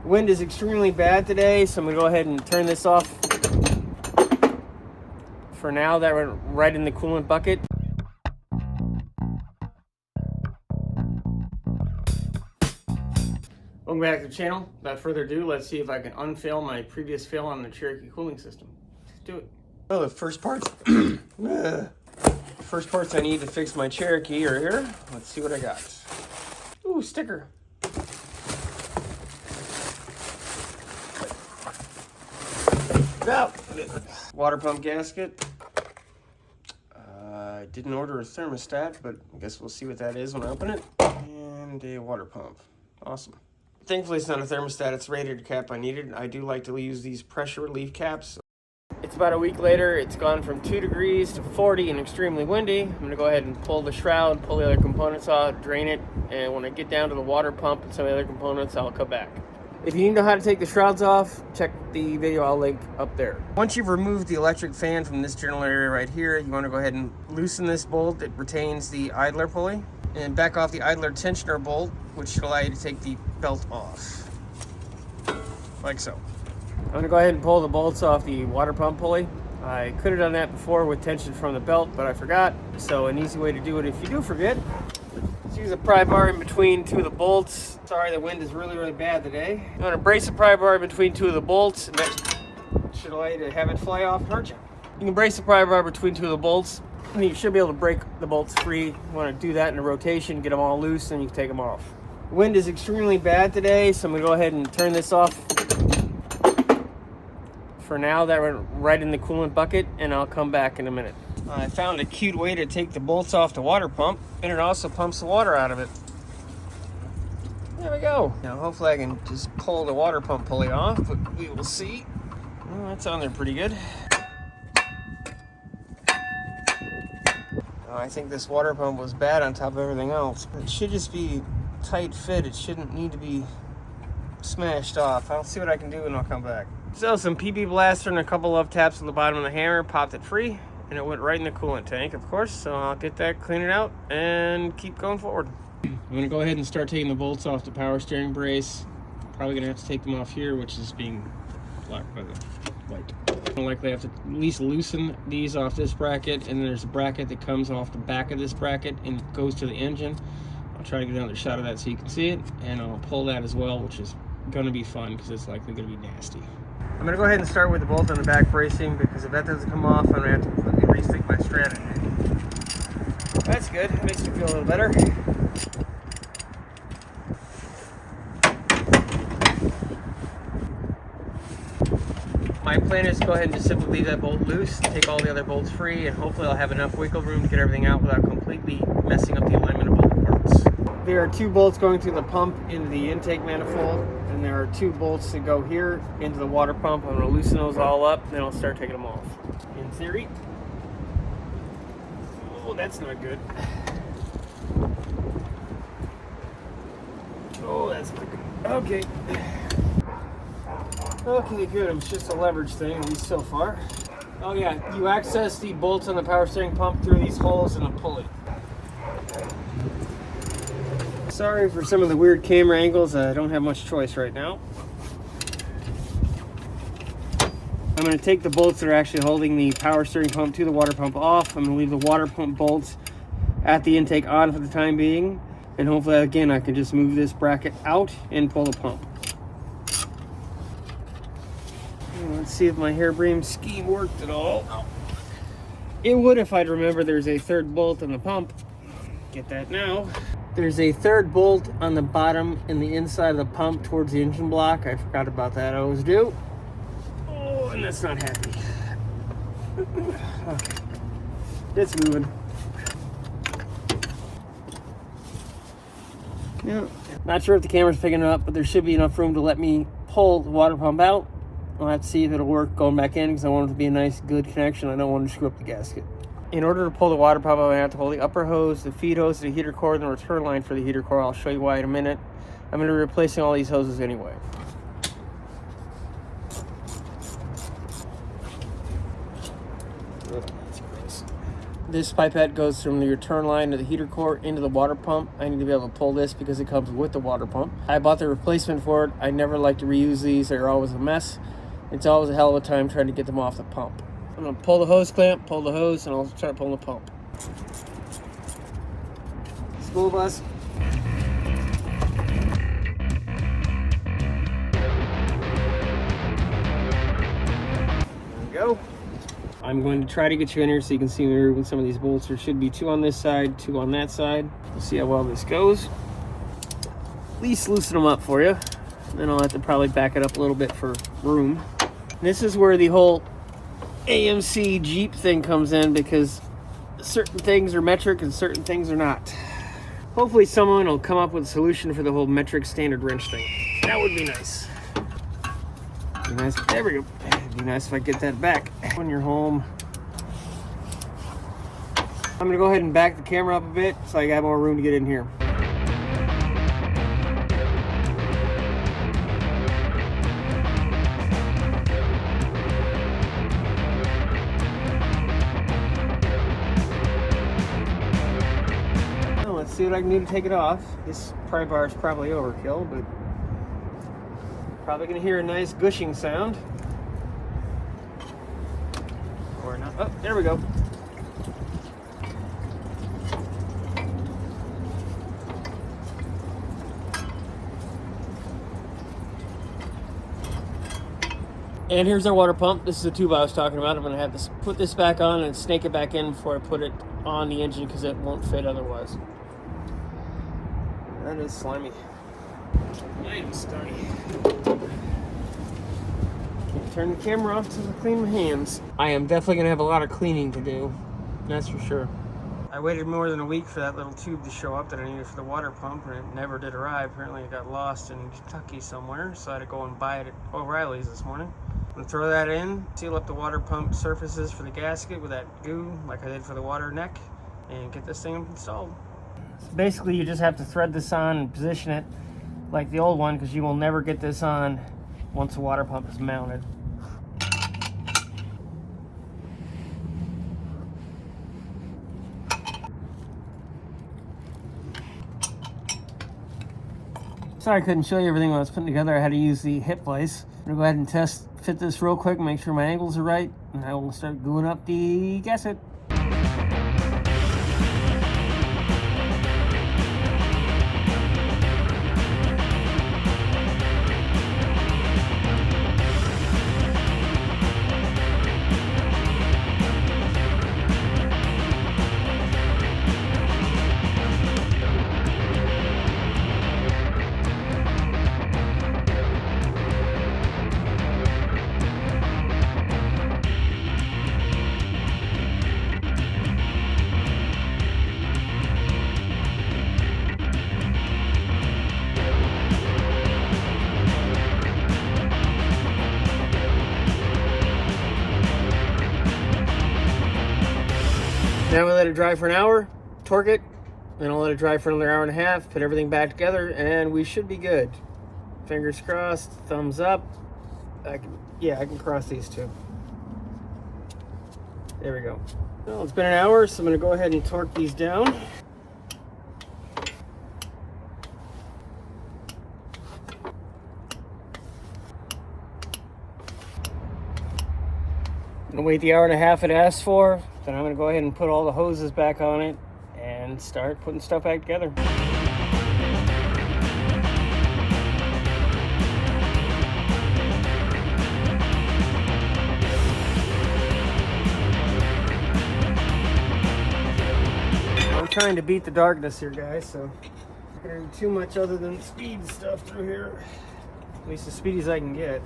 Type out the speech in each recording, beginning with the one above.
Wind is extremely bad today, so I'm gonna go ahead and turn this off. For now, that went right in the coolant bucket. Welcome back to the channel. Without further ado, let's see if I can unfail my previous fail on the Cherokee cooling system. Let's do it. Oh, the first parts. First parts I need to fix my Cherokee are here. Let's see what I got. Ooh, sticker. Now, water pump gasket. I didn't order a thermostat, but I guess we'll see what that is when I open it. And a water pump. Awesome. Thankfully, it's not a thermostat. It's radiator cap I needed. I do like to use these pressure relief caps. It's about a week later. It's gone from 2 degrees to 40 and extremely windy. I'm gonna go ahead and pull the shroud, pull the other components out, drain it, and when I get down to the water pump and some of the other components, I'll come back. If you need to know how to take the shrouds off, check the video I'll link up there. Once you've removed the electric fan from this journal area right here, you want to go ahead and loosen this bolt. It retains the idler pulley. And back off the idler tensioner bolt, which should allow you to take the belt off. Like so. I'm going to go ahead and pull the bolts off the water pump pulley. I could have done that before with tension from the belt, but I forgot. So an easy way to do it if you do forget, let's use a pry bar in between 2 of the bolts. Sorry, the wind is really bad today. You want to brace the pry bar in between 2 of the bolts, and that should allow you to have it fly off and hurt you. You can brace the pry bar between 2 of the bolts, and you should be able to break the bolts free. You want to do that in a rotation, get them all loose, and you can take them off. The wind is extremely bad today, so I'm going to go ahead and turn this off. For now, that went right in the coolant bucket, and I'll come back in a minute. I found a cute way to take the bolts off the water pump, and it also pumps the water out of it. There we go. Now hopefully I can just pull the water pump pulley off, but we will see. Well, that's on there pretty good. I think this water pump was bad on top of everything else. It should just be tight fit. It shouldn't need to be smashed off. I'll see what I can do and I'll come back. So some PP blaster and a couple of taps on the bottom of the hammer popped it free, and it went right in the coolant tank, of course. So I'll get that, clean it out, and keep going forward. I'm gonna go ahead and start taking the bolts off the power steering brace. Probably gonna have to take them off here, which is being blocked by the light. I'll likely have to at least loosen these off this bracket, and then there's a bracket that comes off the back of this bracket and goes to the engine. I'll try to get another shot of that so you can see it, and I'll pull that as well, which is gonna be fun because it's likely gonna be nasty. I'm gonna go ahead and start with the bolt on the back bracing, because if that doesn't come off, I'm gonna have to completely rethink my strategy. That's good, it makes me feel a little better. My plan is to go ahead and just simply leave that bolt loose, take all the other bolts free, and hopefully I'll have enough wiggle room to get everything out without completely messing up the alignment of both parts. There are 2 bolts going through the pump into the intake manifold, and there are 2 bolts that go here into the water pump. I'm going to loosen those all up, and then I'll start taking them off. In theory. Oh, that's not good. Oh, that's not good. Okay. Okay, good. It's just a leverage thing, at least so far. Oh yeah, you access the bolts on the power steering pump through these holes in a pulley. Sorry for some of the weird camera angles. I don't have much choice right now. I'm going to take the bolts that are actually holding the power steering pump to the water pump off. I'm going to leave the water pump bolts at the intake on for the time being. And hopefully, again, I can just move this bracket out and pull the pump. Let's see if my harebrained scheme worked at all. It would if I'd remember there's a 3rd bolt on the pump. Get that now. There's a 3rd bolt on the bottom and the inside of the pump towards the engine block. I forgot about that. I always do. Oh, and that's not happy. Okay. It's moving. Yeah. Not sure if the camera's picking it up, but there should be enough room to let me pull the water pump out. I'll have to see if it'll work going back in, because I want it to be a nice, good connection. I don't want to screw up the gasket. In order to pull the water pump, I'm going to have to hold the upper hose, the feed hose, the heater core, and the return line for the heater core. I'll show you why in a minute. I'm going to be replacing all these hoses anyway. This pipette goes from the return line to the heater core into the water pump. I need to be able to pull this because it comes with the water pump. I bought the replacement for it. I never like to reuse these. They're always a mess. It's always a hell of a time trying to get them off the pump. I'm gonna pull the hose clamp, pull the hose, and I'll start pulling the pump. School bus. There we go. I'm going to try to get you in here so you can see me removing some of these bolts. There should be 2 on this side, 2 on that side. We'll see how well this goes. At least loosen them up for you. Then I'll have to probably back it up a little bit for room. This is where the whole AMC Jeep thing comes in, because certain things are metric and certain things are not. Hopefully someone will come up with a solution for the whole metric standard wrench thing. That would be nice. Be nice. There we go. It'd be nice if I get that back when you're home. I'm gonna go ahead and back the camera up a bit so I got more room to get in here. Well, let's see what I can do to take it off. This pry bar is probably overkill, but probably gonna hear a nice gushing sound. Or not. Oh, there we go. And here's our water pump. This is the tube I was talking about. I'm gonna have to put this back on and snake it back in before I put it on the engine because it won't fit otherwise. That is slimy. I'm starting. Can't turn the camera off till I clean my hands. I am definitely gonna have a lot of cleaning to do. That's for sure. I waited more than a week for that little tube to show up that I needed for the water pump, and it never did arrive. Apparently it got lost in Kentucky somewhere, so I had to go and buy it at O'Reilly's this morning. I'm gonna throw that in, seal up the water pump surfaces for the gasket with that goo, like I did for the water neck, and get this thing installed. So basically, you just have to thread this on and position it like the old one, because you will never get this on once the water pump is mounted. Sorry I couldn't show you everything when I was putting together. I had to use the hip vise. I'm gonna go ahead and fit this real quick, make sure my angles are right, and I will start gluing up the gasket. Now we let it dry for an hour, torque it, then I'll let it dry for another hour and a half, put everything back together, and we should be good. Fingers crossed, thumbs up. I can cross these two. There we go. Well, it's been an hour, so I'm gonna go ahead and torque these down. I'm gonna wait the hour and a half it asked for. Then I'm gonna go ahead and put all the hoses back on it and start putting stuff back together. I'm trying to beat the darkness here, guys, so I'm not gonna do too much other than speed stuff through here. At least as speedy as I can get.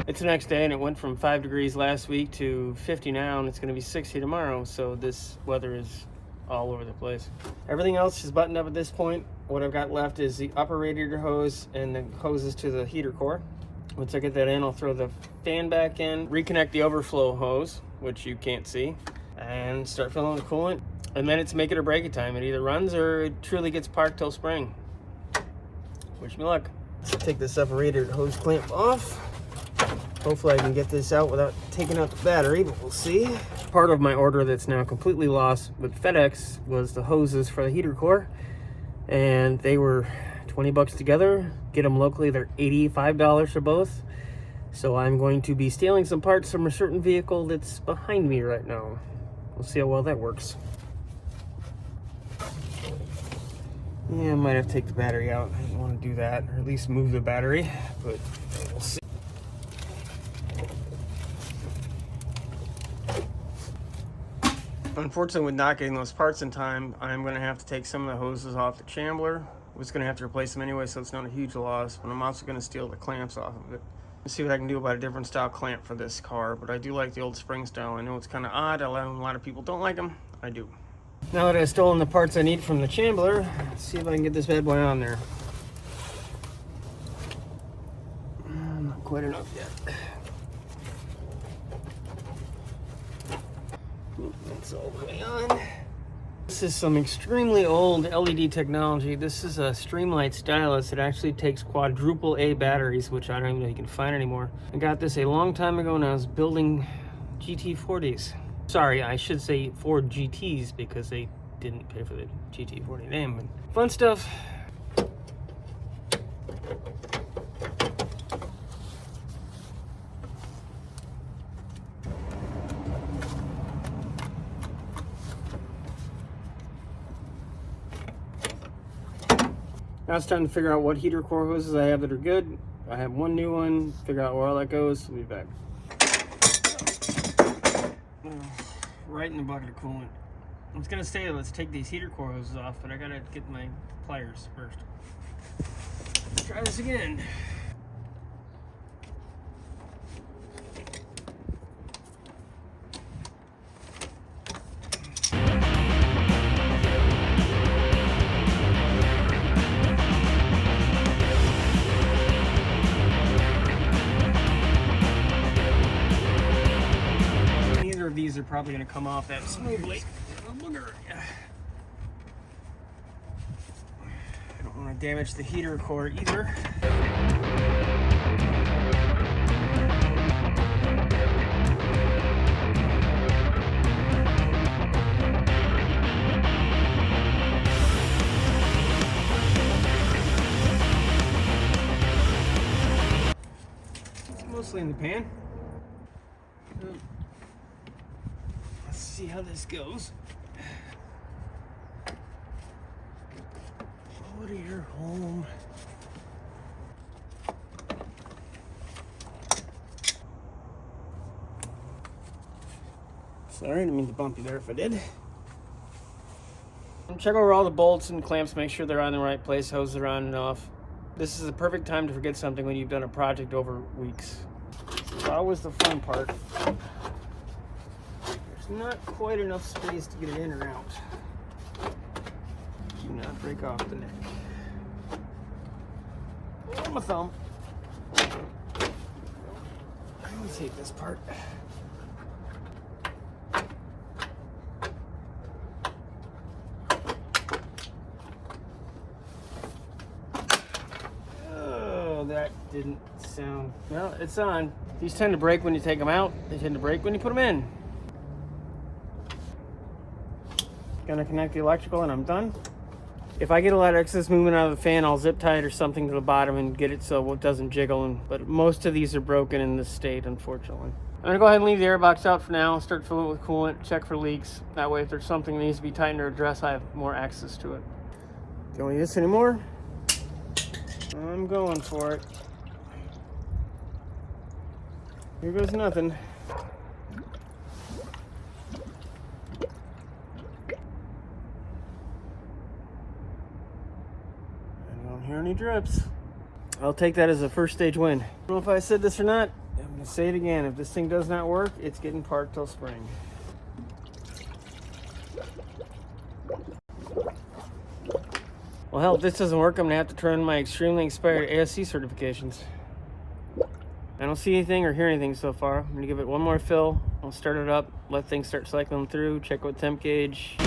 It's the next day, and it went from 5 degrees last week to 50 now, and it's going to be 60 tomorrow, so this weather is all over the place. Everything else is buttoned up at this point. What I've got left is the upper radiator hose and the hoses to the heater core. Once I get that in, I'll throw the fan back in, reconnect the overflow hose, which you can't see, and start filling the coolant. And then it's make it or break it time. It either runs or it truly gets parked till spring. Wish me luck. Let's take the separator hose clamp off. Hopefully I can get this out without taking out the battery, but we'll see. Part of my order that's now completely lost with FedEx was the hoses for the heater core. And they were 20 bucks together. Get them locally, they're $85 for both. So I'm going to be stealing some parts from a certain vehicle that's behind me right now. We'll see how well that works. Yeah, I might have to take the battery out. I didn't want to do that, or at least move the battery, but we'll see. Unfortunately, with not getting those parts in time, I'm going to have to take some of the hoses off the chambler. I was going to have to replace them anyway, so it's not a huge loss, but I'm also going to steal the clamps off of it. Let's see what I can do about a different style clamp for this car, but I do like the old spring style. I know it's kind of odd. A lot of people don't like them. I do. Now that I've stolen the parts I need from the chambler, let's see if I can get this bad boy on there. Not quite enough yet. That's all the way on. This is some extremely old LED technology. This is a Streamlight stylus. It actually takes quadruple A batteries, which I don't even know you can find anymore. I got this a long time ago when I was building GT40s. Sorry, I should say Ford GTs because they didn't pay for the GT40 name. But fun stuff. Now it's time to figure out what heater core hoses I have that are good. I have one new one, figure out where all that goes. We'll be back. Right in the bucket of coolant. I was gonna say let's take these heater core hoses off, but I gotta get my pliers first. Let's try this again. These are probably going to come off that smoothly. I don't want to damage the heater core either. It's mostly in the pan. See how this goes. Order your home. Sorry, I didn't mean to bump you there if I did. Check over all the bolts and clamps, make sure they're on the right place, hoses are on and off. This is the perfect time to forget something when you've done a project over weeks. It's always the fun part. Not quite enough space to get it in or out. Do not break off the neck. Oh, my thumb. I'm gonna take this part. Oh, that didn't sound... Well, it's on. These tend to break when you take them out. They tend to break when you put them in. Gonna connect the electrical and I'm done. If I get a lot of excess movement out of the fan, I'll zip tie it or something to the bottom and get it so it doesn't jiggle. But most of these are broken in this state, unfortunately. I'm gonna go ahead and leave the air box out for now. Start filling it with coolant, check for leaks. That way if there's something that needs to be tightened or addressed, I have more access to it. Don't need this anymore. I'm going for it. Here goes nothing. Hear any drips. I'll take that as a first stage win. I don't know if I said this or not. I'm gonna say it again. If this thing does not work, it's getting parked till spring. Well, hell, if this doesn't work, I'm gonna have to turn in my extremely expired ASC certifications. I don't see anything or hear anything so far. I'm gonna give it one more fill. I'll start it up, let things start cycling through, check with temp gauge.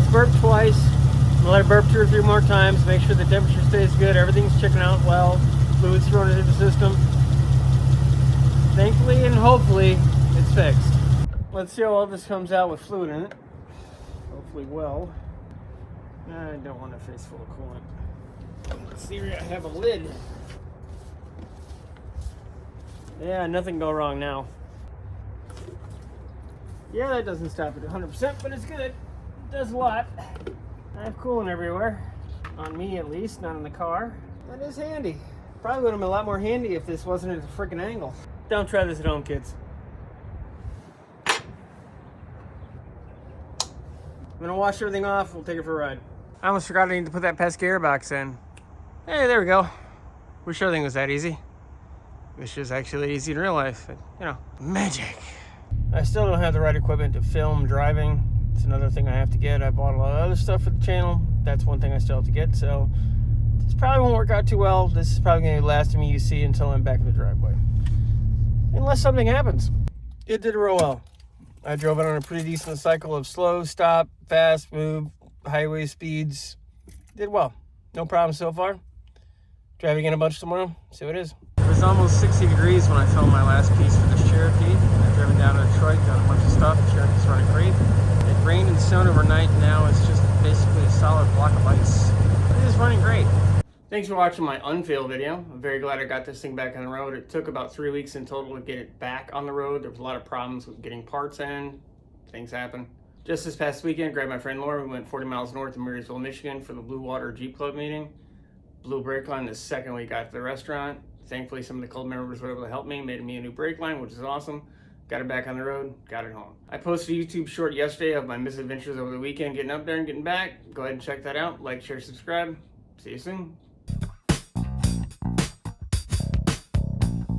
it's burped twice. We'll let it burp 2 or 3 more times. Make sure the temperature stays good. Everything's checking out well. Fluid's thrown into the system. Thankfully and hopefully, it's fixed. Let's see how all this comes out with fluid in it. Hopefully well. I don't want a face full of coolant. Let's see, I have a lid. Yeah, nothing go wrong now. Yeah, that doesn't stop it 100%, but it's good. It does a lot. I have coolant everywhere. On me at least, not in the car. That is handy. Probably would have been a lot more handy if this wasn't at a freaking angle. Don't try this at home, kids. I'm gonna wash everything off. We'll take it for a ride. I almost forgot I need to put that pesky air box in. Hey, there we go. Wish everything was that easy. Wish it was actually easy in real life, but, you know, magic. I still don't have the right equipment to film driving. It's another thing I have to get. I bought a lot of other stuff for the channel. That's one thing I still have to get, so this probably won't work out too well. This is probably going to be the last of me you see until I'm back in the driveway. Unless something happens. It did real well. I drove it on a pretty decent cycle of slow, stop, fast, move, highway speeds. Did well. No problems so far. Drive again a bunch tomorrow. See what it is. It was almost 60 degrees when I filmed my last piece for this Cherokee. I've driven down to Detroit, got a bunch of stuff. The Cherokee's running great. It rained and snowed overnight. Now it's just basically a solid block of ice. It is running great. Thanks for watching my unfail video. I'm very glad I got this thing back on the road. It took about 3 weeks in total to get it back on the road. There was a lot of problems with getting parts in. Things happen. Just this past weekend, grabbed my friend Laura. We went 40 miles north of Marysville, Michigan for the Blue Water Jeep Club meeting. Blew a brake line the second we got to the restaurant. Thankfully, some of the club members were able to help me, made me a new brake line, which is awesome. Got it back on the road, got it home. I posted a YouTube short yesterday of my misadventures over the weekend, getting up there and getting back. Go ahead and check that out. Like, share, subscribe. See you soon.